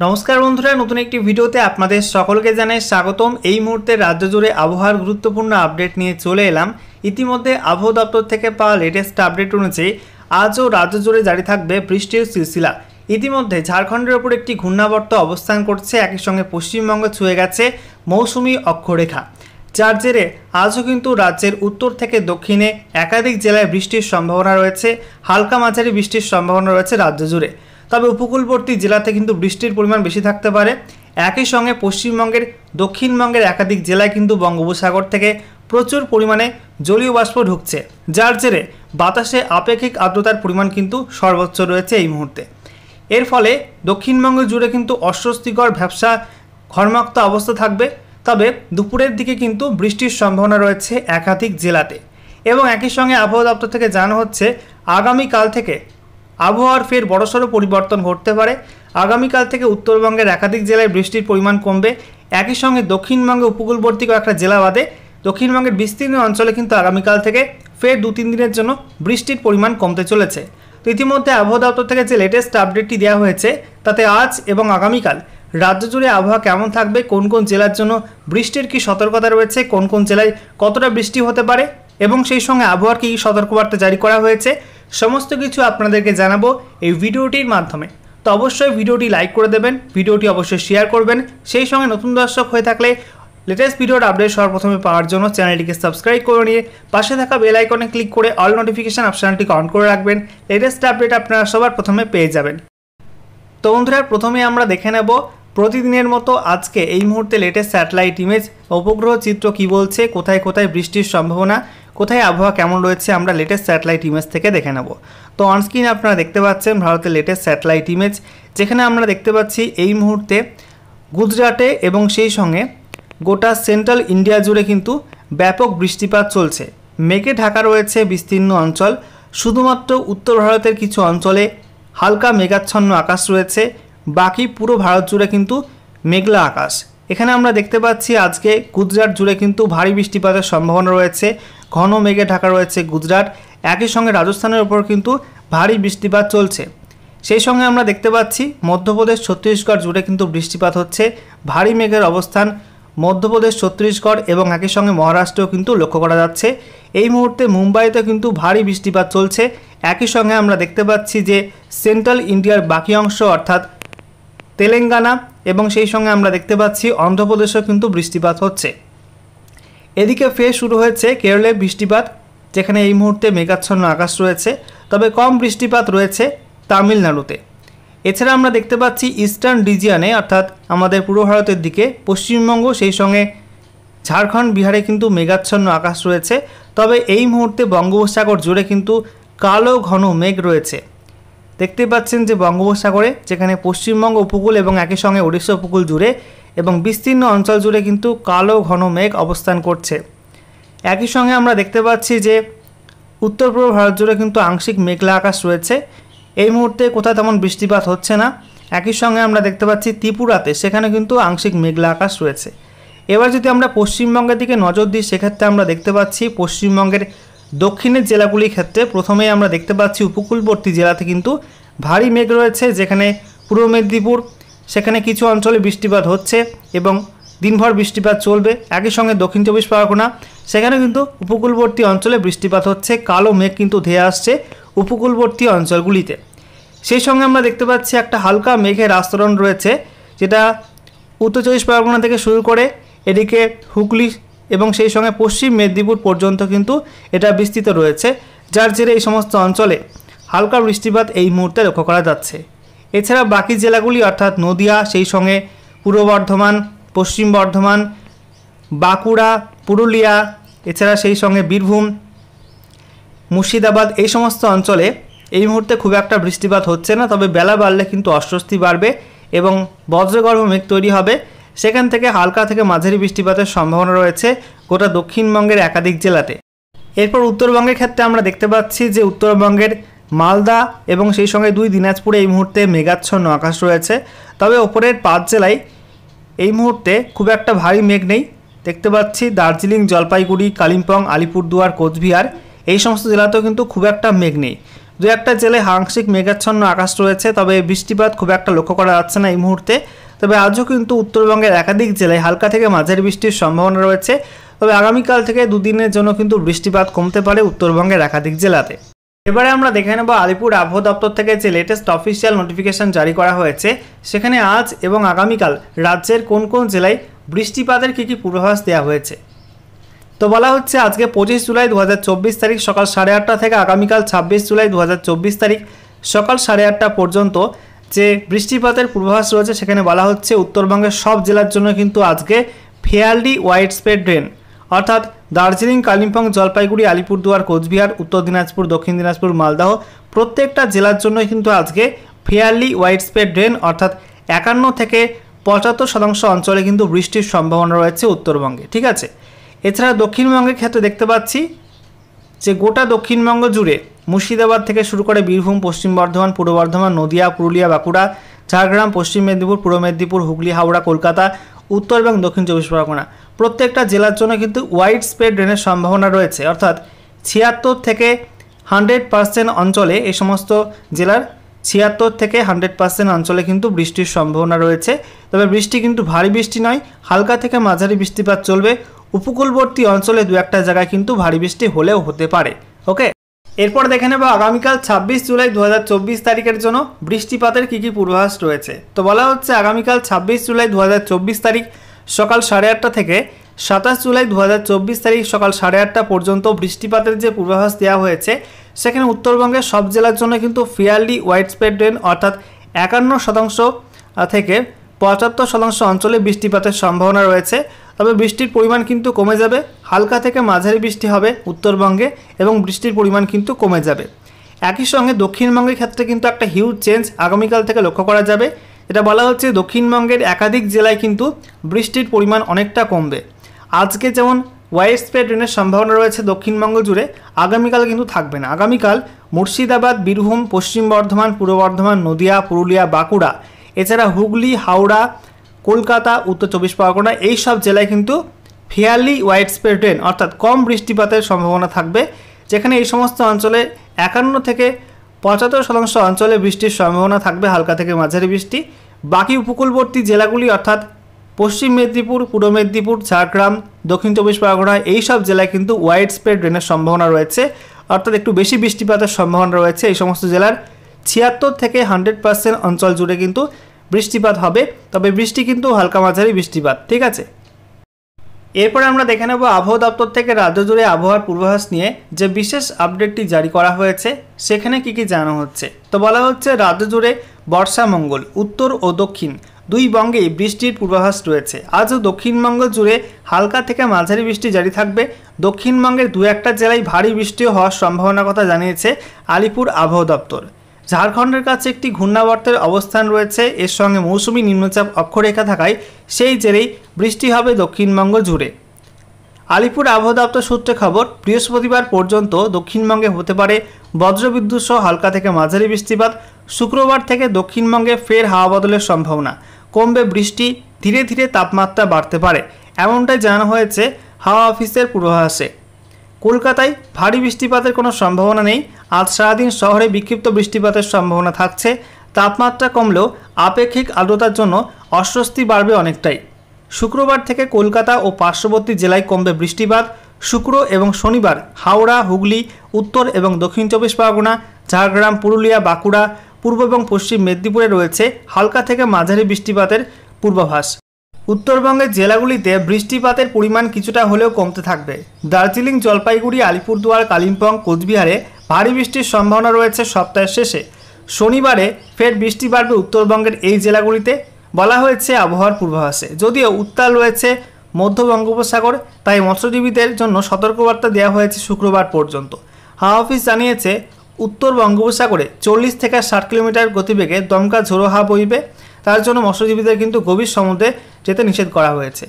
नमस्कार बंधुरा नतून एक भिडियोते आपनादेर सकलके जानाई स्वागतम। এই মুহূর্তে রাজ্য জুড়ে আবহাওয়ার গুরুত্বপূর্ণ আপডেট নিয়ে চলে এলাম। ইতিমধ্যে আবহাওয়া দপ্তর থেকে পাওয়া লেটেস্ট আপডেট অনুযায়ী আজও রাজ্য জুড়ে জারি থাকবে বৃষ্টির সিলসিলা। ইতিমধ্যে ঝাড়খণ্ডের ওপর একটি ঘূর্ণাবর্ত অবস্থান করছে, একই সঙ্গে পশ্চিমবঙ্গে ছুঁয়ে গেছে মৌসুমি অক্ষরেখা, যার জেরে আজও কিন্তু রাজ্যের উত্তর থেকে দক্ষিণে একাধিক জেলায় বৃষ্টির সম্ভাবনা রয়েছে। হালকা মাঝারি বৃষ্টির সম্ভাবনা রয়েছে রাজ্য জুড়ে। তবে উপকূলবর্তী জেলাতে কিন্তু বৃষ্টির পরিমাণ বেশি থাকতে পারে। একই সঙ্গে পশ্চিমবঙ্গের দক্ষিণবঙ্গের একাধিক জেলায় কিন্তু বঙ্গোপসাগর থেকে প্রচুর পরিমাণে জলীয় বাষ্প ঢুকছে, যার জেরে বাতাসে আপেক্ষিক আর্দ্রতার পরিমাণ কিন্তু সর্বোচ্চ রয়েছে এই মুহূর্তে। এর ফলে দক্ষিণবঙ্গ জুড়ে কিন্তু অস্বস্তিকর ভ্যাপসা ঘর্মাক্ত অবস্থা থাকবে। তবে দুপুরের দিকে কিন্তু বৃষ্টির সম্ভাবনা রয়েছে একাধিক জেলাতে। এবং একই সঙ্গে আবহাওয়া দপ্তর থেকে জানানো হচ্ছে আগামীকাল থেকে আবহাওয়ার ফের বড়সড় পরিবর্তন ঘটতে পারে। আগামীকাল থেকে উত্তরবঙ্গের একাধিক জেলায় বৃষ্টির পরিমাণ কমবে। একই সঙ্গে দক্ষিণবঙ্গে উপকূলবর্তী কয়েকটা জেলা বাদে দক্ষিণবঙ্গের বিস্তীর্ণ অঞ্চলে কিন্তু আগামীকাল থেকে ফের 2-3 দিনের জন্য বৃষ্টির পরিমাণ কমতে চলেছে। তো ইতিমধ্যে আবহাওয়া দপ্তর থেকে যে লেটেস্ট আপডেটটি দেওয়া হয়েছে তাতে আজ এবং আগামীকাল রাজ্য জুড়ে আবহাওয়া কেমন থাকবে, কোন কোন জেলার জন্য বৃষ্টির কী সতর্কতা রয়েছে, কোন কোন জেলায় কতটা বৃষ্টি হতে পারে এবং সেই সঙ্গে আবহাওয়ার কী সতর্কবার্তা জারি করা হয়েছে, সমস্ত কিছু আপনাদেরকে জানাবো এই ভিডিওটির মাধ্যমে। তো অবশ্যই ভিডিওটি লাইক করে দেবেন, ভিডিওটি অবশ্যই শেয়ার করবেন। সেই সঙ্গে নতুন দর্শক হয়ে থাকলে লেটেস্ট ভিডিওর আপডেট সর্বপ্রথমে পাওয়ার জন্য চ্যানেলটিকে সাবস্ক্রাইব করে নিয়ে পাশে থাকা বেল আইকনে ক্লিক করে অল নোটিফিকেশান অপশানটিকে অন করে রাখবেন। লেটেস্ট আপডেট আপনারা সবার প্রথমে পেয়ে যাবেন। তো বন্ধুরা, প্রথমে আমরা দেখে নেব প্রতিদিনের মতো আজকে এই মুহূর্তে লেটেস্ট স্যাটেলাইট ইমেজ উপগ্রহ চিত্র কি বলছে, কোথায় কোথায় বৃষ্টির সম্ভাবনা, কোথায় আবহাওয়া কেমন রয়েছে আমরা লেটেস্ট স্যাটেলাইট ইমেজ থেকে দেখে নেব। তো অনস্ক্রিনে আপনারা দেখতে পাচ্ছেন ভারতের লেটেস্ট স্যাটেলাইট ইমেজ, যেখানে আমরা দেখতে পাচ্ছি এই মুহূর্তে গুজরাটে এবং সেই সঙ্গে গোটা সেন্ট্রাল ইন্ডিয়া জুড়ে কিন্তু ব্যাপক বৃষ্টিপাত চলছে। মেঘে ঢাকা রয়েছে বিস্তীর্ণ অঞ্চল, শুধুমাত্র উত্তর ভারতের কিছু অঞ্চলে হালকা মেঘাচ্ছন্ন আকাশ রয়েছে, বাকি পুরো ভারত জুড়ে কিন্তু মেঘলা আকাশ। এখানে আমরা দেখতে পাচ্ছি আজকে গুজরাট জুড়ে কিন্তু ভারী বৃষ্টিপাতের সম্ভাবনা রয়েছে, ঘন মেঘে ঢাকা রয়েছে গুজরাট। একই সঙ্গে রাজস্থানের ওপর কিন্তু ভারী বৃষ্টিপাত চলছে। সেই সঙ্গে আমরা দেখতে পাচ্ছি মধ্যপ্রদেশ ছত্তিশগড় জুড়ে কিন্তু বৃষ্টিপাত হচ্ছে, ভারী মেঘের অবস্থান মধ্যপ্রদেশ ছত্তিশগড় এবং একই সঙ্গে মহারাষ্ট্রেও কিন্তু লক্ষ্য করা যাচ্ছে। এই মুহূর্তে মুম্বাইতে কিন্তু ভারী বৃষ্টিপাত চলছে। একই সঙ্গে আমরা দেখতে পাচ্ছি যে সেন্ট্রাল ইন্ডিয়ার বাকি অংশ অর্থাৎ তেলেঙ্গানা এবং সেই সঙ্গে আমরা দেখতে পাচ্ছি অন্ধ্রপ্রদেশেও কিন্তু বৃষ্টিপাত হচ্ছে। এদিকে ফের শুরু হয়েছে কেরলে বৃষ্টিপাত, যেখানে এই মুহূর্তে মেঘাচ্ছন্ন আকাশ রয়েছে, তবে কম বৃষ্টিপাত রয়েছে তামিলনাড়ুতে। এছাড়া আমরা দেখতে পাচ্ছি ইস্টার্ন রিজিয়নে অর্থাৎ আমাদের পূর্ব ভারতের দিকে পশ্চিমবঙ্গ সেই সঙ্গে ঝাড়খণ্ড বিহারে কিন্তু মেঘাচ্ছন্ন আকাশ রয়েছে। তবে এই মুহূর্তে বঙ্গোপসাগর জুড়ে কিন্তু কালো ঘন মেঘ রয়েছে। দেখতে পাচ্ছেন যে বঙ্গোপসাগরে যেখানে পশ্চিমবঙ্গ উপকূল এবং একই সঙ্গে ওড়িশা উপকূল জুড়ে এবং বিস্তীর্ণ অঞ্চল জুড়ে কিন্তু কালো ঘন মেঘ অবস্থান করছে। একই সঙ্গে আমরা দেখতে পাচ্ছি যে উত্তর পূর্ব ভারত জুড়ে কিন্তু আংশিক মেঘলা আকাশ রয়েছে। এই মুহূর্তে কোথাও তেমন বৃষ্টিপাত হচ্ছে না। একই সঙ্গে আমরা দেখতে পাচ্ছি ত্রিপুরাতে সেখানে কিন্তু আংশিক মেঘলা আকাশ রয়েছে। এবার যদি আমরা পশ্চিমবঙ্গের দিকে নজর দিই, সেক্ষেত্রে আমরা দেখতে পাচ্ছি পশ্চিমবঙ্গের দক্ষিণের জেলাগুলির ক্ষেত্রে প্রথমেই আমরা দেখতে পাচ্ছি উপকূলবর্তী জেলাতে কিন্তু ভারী মেঘ রয়েছে, যেখানে পূর্ব মেদিনীপুর সেখানে কিছু অঞ্চলে বৃষ্টিপাত হচ্ছে এবং দিনভর বৃষ্টিপাত চলবে। একই সঙ্গে দক্ষিণ চব্বিশ পরগনা সেখানে কিন্তু উপকূলবর্তী অঞ্চলে বৃষ্টিপাত হচ্ছে, কালো মেঘ কিন্তু ধেয়ে আসছে উপকূলবর্তী অঞ্চলগুলিতে। সেই সঙ্গে আমরা দেখতে পাচ্ছি একটা হালকা মেঘের আস্তরণ রয়েছে, যেটা উত্তর চব্বিশ পরগনা থেকে শুরু করে এদিকে হুগলি এবং সেই সঙ্গে পশ্চিম মেদিনীপুর পর্যন্ত কিন্তু এটা বিস্তৃত রয়েছে, যার জেরে এই সমস্ত অঞ্চলে হালকা বৃষ্টিপাত এই মুহূর্তে লক্ষ্য করা যাচ্ছে। এছাড়া বাকি জেলাগুলি অর্থাৎ নদিয়া সেই সঙ্গে পূর্ব বর্ধমান, পশ্চিম বর্ধমান, বাঁকুড়া, পুরুলিয়া, এছাড়া সেই সঙ্গে বীরভূম, মুর্শিদাবাদ এই সমস্ত অঞ্চলে এই মুহূর্তে খুব একটা বৃষ্টিপাত হচ্ছে না। তবে বেলা বাড়লে কিন্তু অস্বস্তি বাড়বে এবং বজ্রগর্ভ মেঘ তৈরি হবে। সেখান থেকে হালকা থেকে মাঝারি বৃষ্টিপাতের সম্ভাবনা রয়েছে গোটা দক্ষিণবঙ্গের একাধিক জেলাতে। এরপর উত্তরবঙ্গের ক্ষেত্রে আমরা দেখতে পাচ্ছি যে উত্তরবঙ্গের মালদা এবং সেই সঙ্গে 2 দিনাজপুরে এই মুহূর্তে মেঘাচ্ছন্ন আকাশ রয়েছে। তবে ওপরের 5 জেলায় এই মুহূর্তে খুব একটা ভারী মেঘ নেই। দেখতে পাচ্ছি দার্জিলিং, জলপাইগুড়ি, কালিম্পং, আলিপুরদুয়ার, কোচবিহার এই সমস্ত জেলাতেও কিন্তু খুব একটা মেঘ নেই। দু একটা জেলায় আংশিক মেঘাচ্ছন্ন আকাশ রয়েছে, তবে বৃষ্টিপাত খুব একটা লক্ষ্য করা যাচ্ছে না এই মুহূর্তে। তবে আজও কিন্তু উত্তরবঙ্গের একাধিক জেলায় হালকা থেকে মাঝারি বৃষ্টির সম্ভাবনা রয়েছে। তবে আগামীকাল থেকে দুদিনের জন্য কিন্তু বৃষ্টিপাত কমতে পারে উত্তরবঙ্গের একাধিক জেলাতে। এবারে আমরা দেখে নেব আলিপুর আবহাওয়া দপ্তর থেকে যে লেটেস্ট অফিসিয়াল নোটিফিকেশন জারি করা হয়েছে, সেখানে আজ এবং আগামীকাল রাজ্যের কোন কোন জেলায় বৃষ্টিপাতের কী কী পূর্বাভাস দেওয়া হয়েছে। তো বলা হচ্ছে আজকে 25 জুলাই 2024 তারিখ সকাল 8:30 থেকে আগামীকাল 26 জুলাই 2024 তারিখ সকাল 8:30 পর্যন্ত যে বৃষ্টিপাতের পূর্বাভাস রয়েছে, সেখানে বলা হচ্ছে উত্তরবঙ্গের সব জেলার জন্য কিন্তু আজকে ফেয়ারলি ওয়াইড স্প্রেড রেন, অর্থাৎ দার্জিলিং, কালিম্পং, জলপাইগুড়ি, আলিপুরদুয়ার, কোচবিহার, উত্তর দিনাজপুর, দক্ষিণ দিনাজপুর, মালদহ প্রত্যেকটা জেলার জন্য কিন্তু আজকে ফেয়ারলি ওয়াইড স্প্রেড রেন অর্থাৎ 51 থেকে 75% অঞ্চলে কিন্তু বৃষ্টির সম্ভাবনা রয়েছে উত্তরবঙ্গে। ঠিক আছে, এছাড়া দক্ষিণবঙ্গের ক্ষেত্রে দেখতে পাচ্ছি যে গোটা দক্ষিণবঙ্গ জুড়ে মুর্শিদাবাদ থেকে শুরু করে বীরভূম, পশ্চিম বর্ধমান, পূর্ব বর্ধমান, নদিয়া, পুরুলিয়া, বাঁকুড়া, ঝাড়গ্রাম, পশ্চিম মেদিনীপুর, পূর্ব মেদিনীপুর, হুগলি, হাওড়া, কলকাতা, উত্তর এবং দক্ষিণ 24 পরগনা প্রত্যেকটা জেলার জন্য কিন্তু ওয়াইড স্প্রেড রেনের সম্ভাবনা রয়েছে, অর্থাৎ 76 থেকে 100% অঞ্চলে এই সমস্ত জেলার 76 থেকে 100% অঞ্চলে কিন্তু বৃষ্টির সম্ভাবনা রয়েছে। তবে বৃষ্টি কিন্তু ভারী বৃষ্টি নয়, হালকা থেকে মাঝারি বৃষ্টিপাত চলবে। উপকূলবর্তী অঞ্চলে দু একটা জায়গায় কিন্তু ভারী বৃষ্টি হলেও হতে পারে। ওকে, এরপর দেখে নেব আগামীকাল 26 জুলাই 2024 তারিখের জন্য বৃষ্টিপাতের কী কী পূর্বাভাস রয়েছে। তো বলা হচ্ছে আগামীকাল 26 জুলাই 2024 তারিখ সকাল 8:30 থেকে 27 জুলাই 2024 তারিখ সকাল 8:30 পর্যন্ত বৃষ্টিপাতের যে পূর্বাভাস দেওয়া হয়েছে, সেখানে উত্তরবঙ্গের সব জেলার জন্য কিন্তু ফেয়ারলি ওয়াইড স্প্রেড রেন অর্থাৎ 51% থেকে 75% অঞ্চলে বৃষ্টিপাতের সম্ভাবনা রয়েছে। তবে বৃষ্টির পরিমাণ কিন্তু কমে যাবে, হালকা থেকে মাঝারি বৃষ্টি হবে উত্তরবঙ্গে এবং বৃষ্টির পরিমাণ কিন্তু কমে যাবে। একই সঙ্গে দক্ষিণবঙ্গের ক্ষেত্রে কিন্তু একটা হিউজ চেঞ্জ আগামীকাল থেকে লক্ষ্য করা যাবে। এটা বলা হচ্ছে দক্ষিণবঙ্গের একাধিক জেলায় কিন্তু বৃষ্টির পরিমাণ অনেকটা কমবে। আজকে যেমন ওয়াইড স্প্রেড রেনের সম্ভাবনা রয়েছে দক্ষিণবঙ্গ জুড়ে, আগামীকাল কিন্তু থাকবে না। আগামীকাল মুর্শিদাবাদ, বীরভূম, পশ্চিম বর্ধমান, পূর্ব বর্ধমান, নদিয়া, পুরুলিয়া, বাঁকুড়া, এছাড়া হুগলি, হাওড়া, কলকাতা, উত্তর 24 পরগনা এই সব জেলায় কিন্তু ফেয়ারলি ওয়াইড স্প্রেড রেন অর্থাৎ কম বৃষ্টিপাতের সম্ভাবনা থাকবে, যেখানে এই সমস্ত অঞ্চলে 51 থেকে 75% অঞ্চলে বৃষ্টির সম্ভাবনা থাকবে, হালকা থেকে মাঝারি বৃষ্টি। বাকি উপকূলবর্তী জেলাগুলি অর্থাৎ পশ্চিম মেদিনীপুর, পূর্ব মেদিনীপুর, ঝাড়গ্রাম, দক্ষিণ 24 পরগনা এই সব জেলায় কিন্তু ওয়াইড স্প্রেড রেনের সম্ভাবনা রয়েছে, অর্থাৎ একটু বেশি বৃষ্টিপাতের সম্ভাবনা রয়েছে। এই সমস্ত জেলার 76 থেকে 100% অঞ্চল জুড়ে কিন্তু বৃষ্টিপাত হবে, তবে বৃষ্টি কিন্তু হালকা মাঝারি বৃষ্টিপাত। ঠিক আছে, এরপরে আমরা দেখে নেব আবহাওয়া দপ্তর থেকে রাজ্য জুড়ে আবহাওয়ার পূর্বাভাস নিয়ে যে বিশেষ আপডেটটি জারি করা হয়েছে, সেখানে কি কি জানানো হচ্ছে। তো বলা হচ্ছে রাজ্য জুড়ে বর্ষা মঙ্গল, উত্তর ও দক্ষিণ দুই বঙ্গেই বৃষ্টির পূর্বাভাস রয়েছে। আজও দক্ষিণবঙ্গ জুড়ে হালকা থেকে মাঝারি বৃষ্টি জারি থাকবে। দক্ষিণবঙ্গের দু একটা জেলায় ভারী বৃষ্টি হওয়ার সম্ভাবনার কথা জানিয়েছে আলিপুর আবহাওয়া দপ্তর। ঝাড়খণ্ডের কাছে একটি ঘূর্ণাবর্তের অবস্থান রয়েছে, এর সঙ্গে মৌসুমি নিম্নচাপ অক্ষরেখা থাকায় সেই জেরেই বৃষ্টি হবে দক্ষিণবঙ্গ জুড়ে। আলিপুর আবহাওয়া দপ্তর সূত্রে খবর, বৃহস্পতিবার পর্যন্ত দক্ষিণবঙ্গে হতে পারে বজ্রবিদ্যুৎ সহ হালকা থেকে মাঝারি বৃষ্টিপাত। শুক্রবার থেকে দক্ষিণবঙ্গে ফের হাওয়া বদলের সম্ভাবনা, কমবে বৃষ্টি, ধীরে ধীরে তাপমাত্রা বাড়তে পারে, এমনটাই জানানো হয়েছে হাওয়া অফিসের পূর্বাভাসে। কলকাতায় ভারী বৃষ্টিপাতের কোনো সম্ভাবনা নেই। আজ সারাদিন শহরে বিক্ষিপ্ত বৃষ্টিপাতের সম্ভাবনা থাকছে। তাপমাত্রা কমলেও আপেক্ষিক আর্দ্রতার জন্য অস্বস্তি বাড়বে অনেকটাই। শুক্রবার থেকে কলকাতা ও পার্শ্ববর্তী জেলায় কমবে বৃষ্টিপাত। শুক্র এবং শনিবার হাওড়া, হুগলি, উত্তর এবং দক্ষিণ 24 পরগনা, ঝাড়গ্রাম, পুরুলিয়া, বাঁকুড়া, পূর্ব এবং পশ্চিম মেদিনীপুরে রয়েছে হালকা থেকে মাঝারি বৃষ্টিপাতের পূর্বাভাস। উত্তরবঙ্গের জেলাগুলিতে বৃষ্টিপাতের পরিমাণ কিছুটা হলেও কমতে থাকবে। দার্জিলিং, জলপাইগুড়ি, আলিপুরদুয়ার, কালিম্পং, কোচবিহারে ভারী বৃষ্টির সম্ভাবনা রয়েছে সপ্তাহের শেষে। শনিবারে ফের বৃষ্টি বাড়বে উত্তরবঙ্গের এই জেলাগুলিতে, বলা হয়েছে আবহাওয়ার পূর্বাভাসে। যদিও উত্তাল রয়েছে মধ্য বঙ্গোপসাগর, তাই মৎস্যজীবীদের জন্য সতর্কবার্তা দেওয়া হয়েছে শুক্রবার পর্যন্ত। হাওয়া অফিস জানিয়েছে উত্তর বঙ্গোপসাগরে 40 থেকে 60 কিলোমিটার গতিবেগে দমকা ঝোড়ো হাওয়া বইবে, তার জন্য মৎস্যজীবীদের কিন্তু গভীর সমুদ্রে যেতে নিষেধ করা হয়েছে।